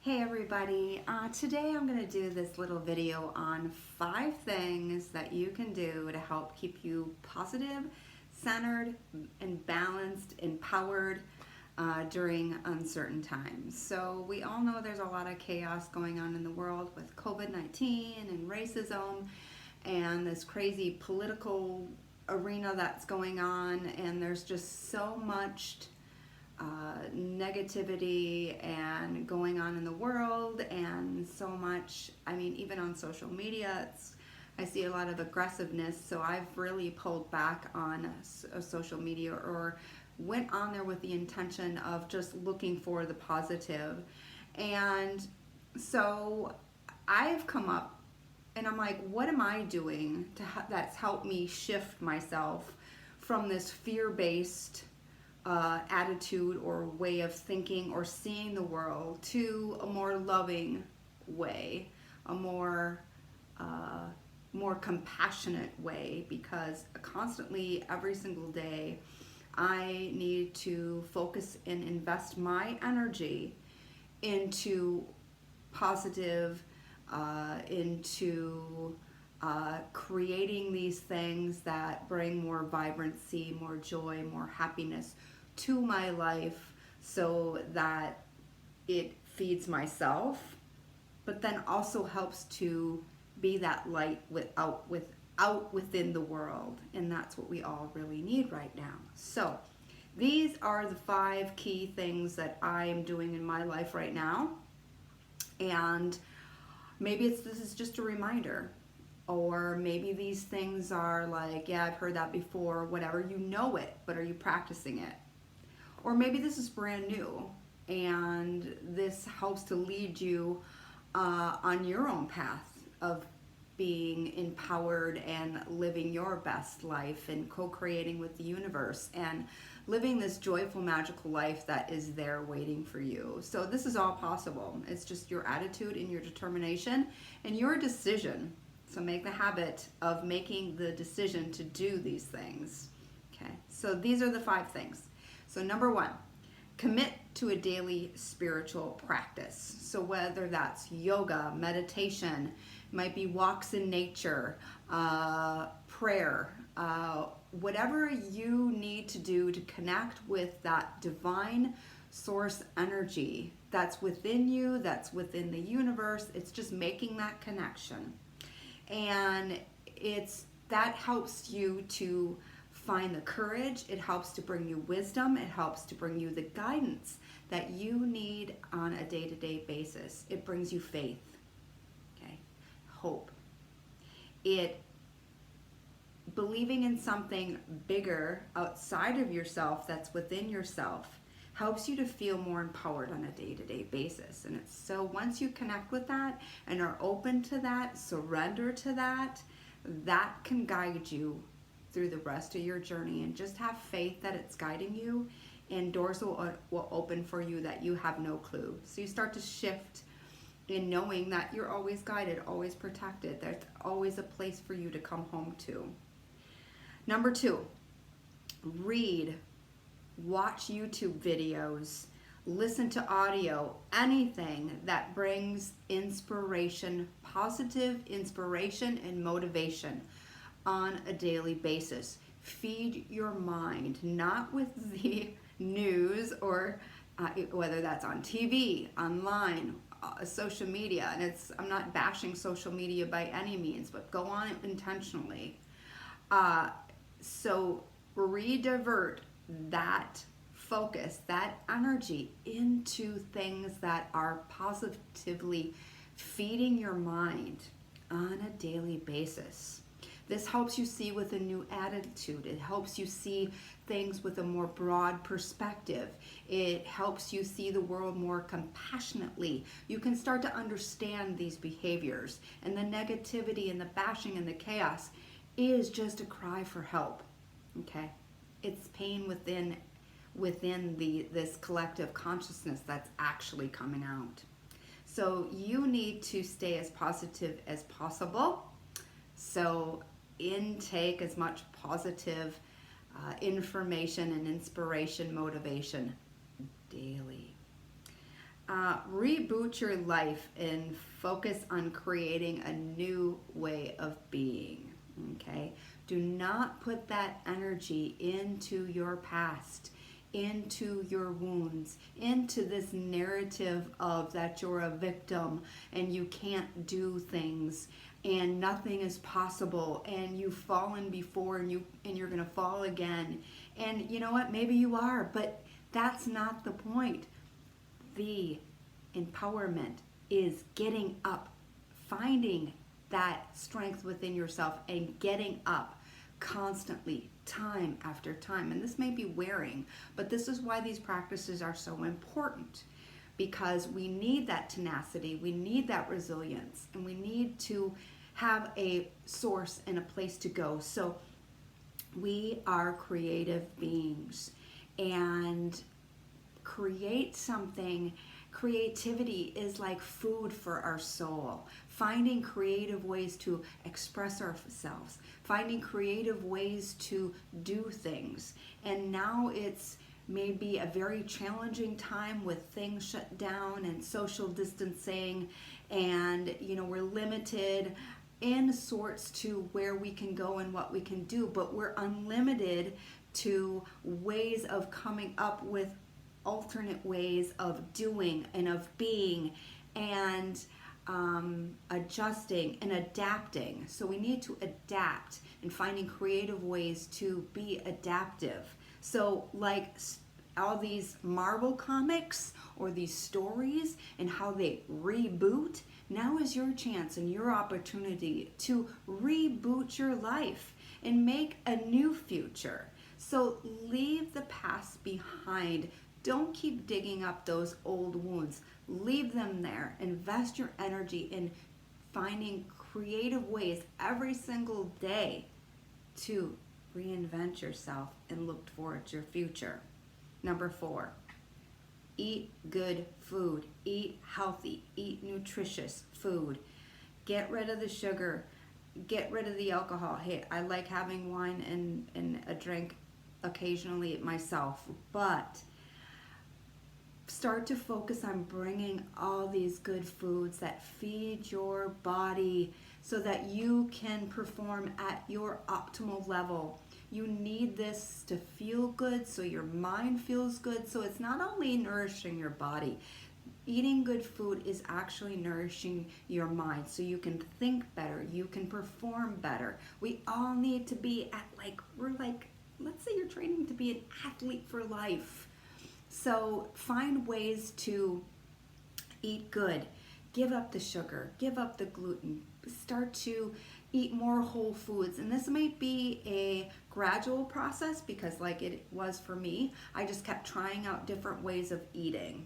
Hey everybody, today I'm going to do this little video on 5 things that you can do to help keep you positive, centered, and balanced, empowered during uncertain times. So we all know there's a lot of chaos going on in the world with COVID-19 and racism and this crazy political arena that's going on, and there's just so much negativity and going on in the world, and so much, even on social media, I see a lot of aggressiveness. So I've really pulled back on social media, or went on there with the intention of just looking for the positive. And so I've come up and I'm like, what am I doing that's helped me shift myself from this fear-based attitude or way of thinking or seeing the world to a more loving way, a more compassionate way, because constantly every single day I need to focus and invest my energy into positive, into creating these things that bring more vibrancy, more joy, more happiness to my life, so that it feeds myself, but then also helps to be that light within the world. And that's what we all really need right now. So these are the 5 key things that I am doing in my life right now. And maybe this is just a reminder, or maybe these things are like, yeah, I've heard that before, whatever, you know it, but are you practicing it? Or maybe this is brand new and this helps to lead you on your own path of being empowered and living your best life and co-creating with the universe and living this joyful, magical life that is there waiting for you. So this is all possible. It's just your attitude and your determination and your decision. So make the habit of making the decision to do these things. Okay, so these are the 5 things. So number 1, commit to a daily spiritual practice. So whether that's yoga, meditation, might be walks in nature, prayer, whatever you need to do to connect with that divine source energy that's within you, that's within the universe. It's just making that connection. And that helps you to find the courage, it helps to bring you wisdom, it helps to bring you the guidance that you need on a day-to-day basis. It brings you faith, okay, hope. Believing in something bigger outside of yourself, that's within yourself, helps you to feel more empowered on a day-to-day basis. And so once you connect with that and are open to that, surrender to that, that can guide you through the rest of your journey. And just have faith that it's guiding you, and doors will open for you that you have no clue. So you start to shift in knowing that you're always guided, always protected. There's always a place for you to come home to. Number 2, read, watch YouTube videos, listen to audio, anything that brings inspiration, positive inspiration and motivation on a daily basis. Feed your mind, not with the news or whether that's on TV, online, social media. And I'm not bashing social media by any means, but go on it intentionally. So redivert that focus, that energy into things that are positively feeding your mind on a daily basis. This helps you see with a new attitude. It helps you see things with a more broad perspective. It helps you see the world more compassionately. You can start to understand these behaviors, and the negativity and the bashing and the chaos is just a cry for help. Okay? It's pain within this collective consciousness that's actually coming out. So you need to stay as positive as possible. So intake as much positive information and inspiration, motivation daily. Reboot your life and focus on creating a new way of being. Okay? Do not put that energy into your past, into your wounds, into this narrative of that you're a victim and you can't do things and nothing is possible and you've fallen before and you're going to fall again. And you know what? Maybe you are, but that's not the point. The empowerment is getting up, finding that strength within yourself and getting up constantly, time after time. And this may be wearing, but this is why these practices are so important, because we need that tenacity, we need that resilience, and we need to have a source and a place to go. So we are creative beings, and create something. Creativity is like food for our soul. Finding creative ways to express ourselves, finding creative ways to do things. And now it's maybe a very challenging time with things shut down and social distancing, and we're limited in sorts to where we can go and what we can do, but we're unlimited to ways of coming up with alternate ways of doing and of being and adjusting and adapting. So we need to adapt and finding creative ways to be adaptive. So like all these Marvel comics or these stories and how they reboot, now is your chance and your opportunity to reboot your life and make a new future. So leave the past behind. Don't keep digging up those old wounds. Leave them there. Invest your energy in finding creative ways every single day to reinvent yourself and look towards your future. Number 4, eat good food. Eat healthy. Eat nutritious food. Get rid of the sugar. Get rid of the alcohol. Hey, I like having wine and a drink occasionally myself, but start to focus on bringing all these good foods that feed your body so that you can perform at your optimal level. You need this to feel good, so your mind feels good. So it's not only nourishing your body. Eating good food is actually nourishing your mind so you can think better, you can perform better. We all need to be at let's say you're training to be an athlete for life. So find ways to eat good. Give up the sugar, give up the gluten, start to eat more whole foods. And this might be a gradual process because like it was for me, I just kept trying out different ways of eating.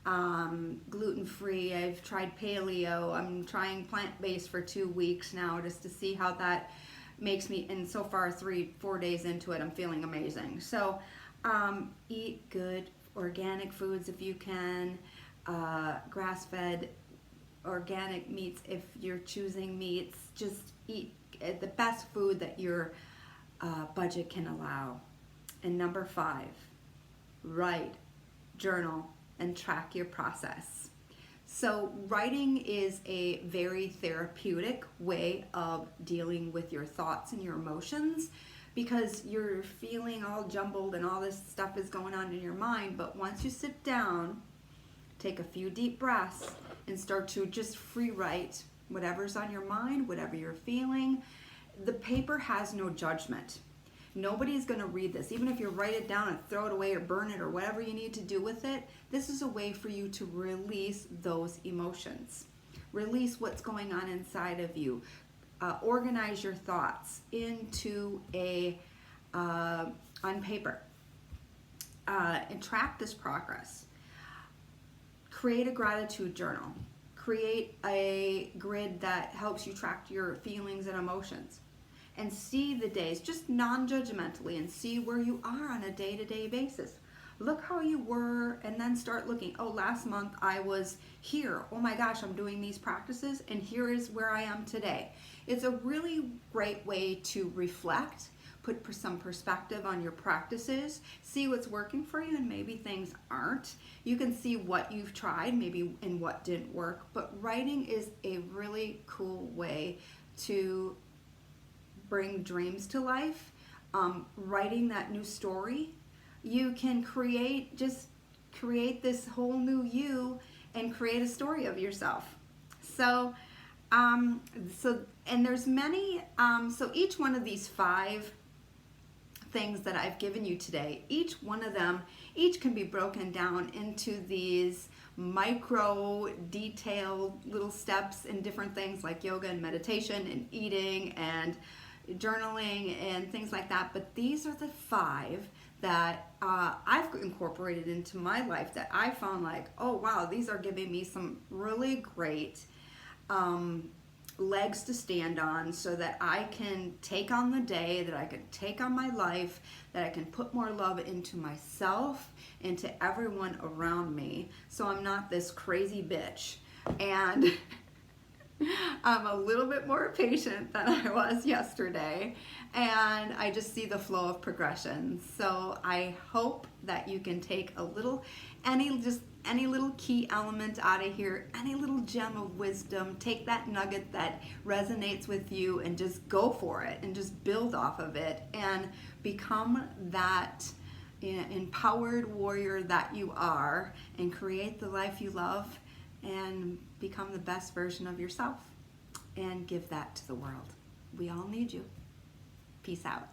Gluten-free, I've tried paleo, I'm trying plant-based for 2 weeks now just to see how that makes me, and so far 3-4 days into it, I'm feeling amazing. So eat good organic foods if you can, grass-fed organic meats if you're choosing meats. Just eat the best food that your budget can allow. And number 5, write, journal, and track your process. So writing is a very therapeutic way of dealing with your thoughts and your emotions, because you're feeling all jumbled and all this stuff is going on in your mind. But once you sit down, take a few deep breaths and start to just free write whatever's on your mind, whatever you're feeling. The paper has no judgment. Nobody's going to read this. Even if you write it down and throw it away or burn it or whatever you need to do with it, this is a way for you to release those emotions. Release what's going on inside of you. Organize your thoughts into on paper and track this progress. Create a gratitude journal. Create a grid that helps you track your feelings and emotions. And see the days, just non-judgmentally, and see where you are on a day-to-day basis. Look how you were, and then start looking, oh, last month I was here. Oh my gosh, I'm doing these practices, and here is where I am today. It's a really great way to reflect, put some perspective on your practices, see what's working for you, and maybe things aren't. You can see what you've tried, maybe, and what didn't work. But writing is a really cool way to bring dreams to life. Writing that new story, you can create this whole new you and create a story of yourself. So, and there's many. So each one of these 5 things that I've given you today, each one of them, each can be broken down into these micro detailed little steps and different things like yoga and meditation and eating and journaling and things like that. But these are the 5 that I've incorporated into my life that I found like, oh wow, these are giving me some really great legs to stand on, so that I can take on the day, that I can take on my life, that I can put more love into myself, into everyone around me, so I'm not this crazy bitch. And I'm a little bit more patient than I was yesterday, and I just see the flow of progression. So I hope that you can take a little, any little key element out of here, any little gem of wisdom, take that nugget that resonates with you and just go for it and just build off of it and become that empowered warrior that you are, and create the life you love and become the best version of yourself and give that to the world. We all need you. Peace out.